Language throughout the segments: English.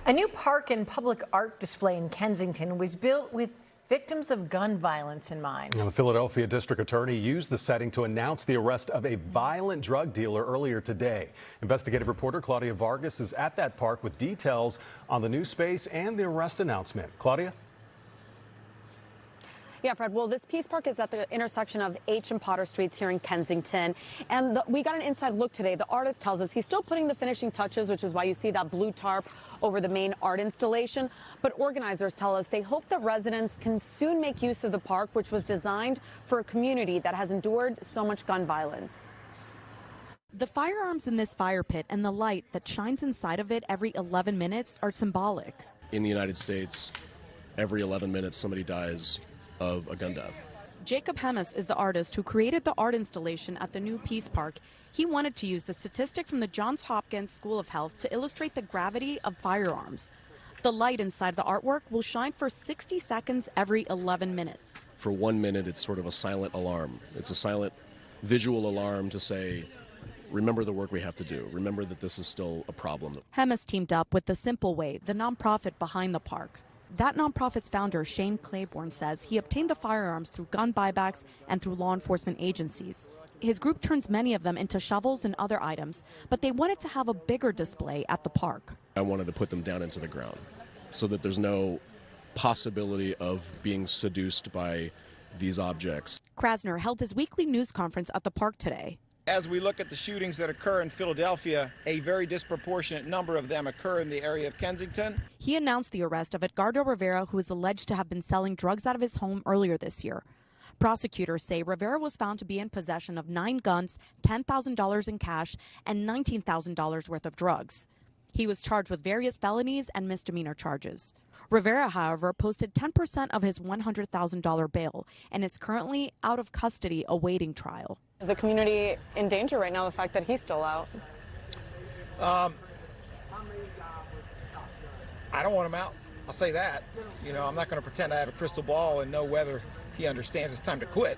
A new park and public art display in Kensington was built with victims of gun violence in mind. Now, the Philadelphia district attorney used the setting to announce the arrest of a violent drug dealer earlier today. Investigative reporter Claudia Vargas is at that park with details on the new space and the arrest announcement. Claudia? Yeah, Fred. Well, this Peace Park is at the intersection of H and Potter Streets here in Kensington. And we got an inside look today. The artist tells us he's still putting the finishing touches, which is why you see that blue tarp over the main art installation. But organizers tell us they hope that residents can soon make use of the park, which was designed for a community that has endured so much gun violence. The firearms in this fire pit and the light that shines inside of it every 11 minutes are symbolic. In the United States, every 11 minutes somebody dies of a gun death. Jacob Hemis is the artist who created the art installation at the new Peace Park. He wanted to use the statistic from the Johns Hopkins School of Health to illustrate the gravity of firearms. The light inside the artwork will shine for 60 seconds every 11 minutes. For 1 minute, it's sort of a silent alarm. It's a silent visual alarm to say, remember the work we have to do. Remember that this is still a problem. Hemis teamed up with The Simple Way, the nonprofit behind the park. That nonprofit's founder, Shane Claiborne, says he obtained the firearms through gun buybacks and through law enforcement agencies. His group turns many of them into shovels and other items, but they wanted to have a bigger display at the park. I wanted to put them down into the ground so that there's no possibility of being seduced by these objects. Krasner held his weekly news conference at the park today. As we look at the shootings that occur in Philadelphia, a very disproportionate number of them occur in the area of Kensington. He announced the arrest of Edgardo Rivera, who is alleged to have been selling drugs out of his home earlier this year. Prosecutors say Rivera was found to be in possession of 9 guns, $10,000 in cash, and $19,000 worth of drugs. He was charged with various felonies and misdemeanor charges. Rivera, however, posted 10% of his $100,000 bail and is currently out of custody awaiting trial. Is the community in danger right now, the fact that he's still out? I don't want him out. I'll say that. You know, I'm not going to pretend I have a crystal ball and know whether he understands it's time to quit.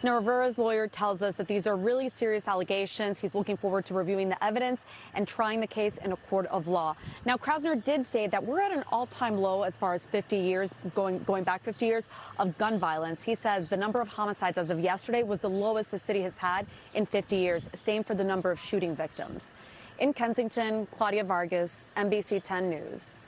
Now, Rivera's lawyer tells us that these are really serious allegations. He's looking forward to reviewing the evidence and trying the case in a court of law. Now, Krasner did say that we're at an all-time low as far as 50 years, going back 50 years, of gun violence. He says the number of homicides as of yesterday was the lowest the city has had in 50 years. Same for the number of shooting victims. In Kensington, Claudia Vargas, NBC 10 News.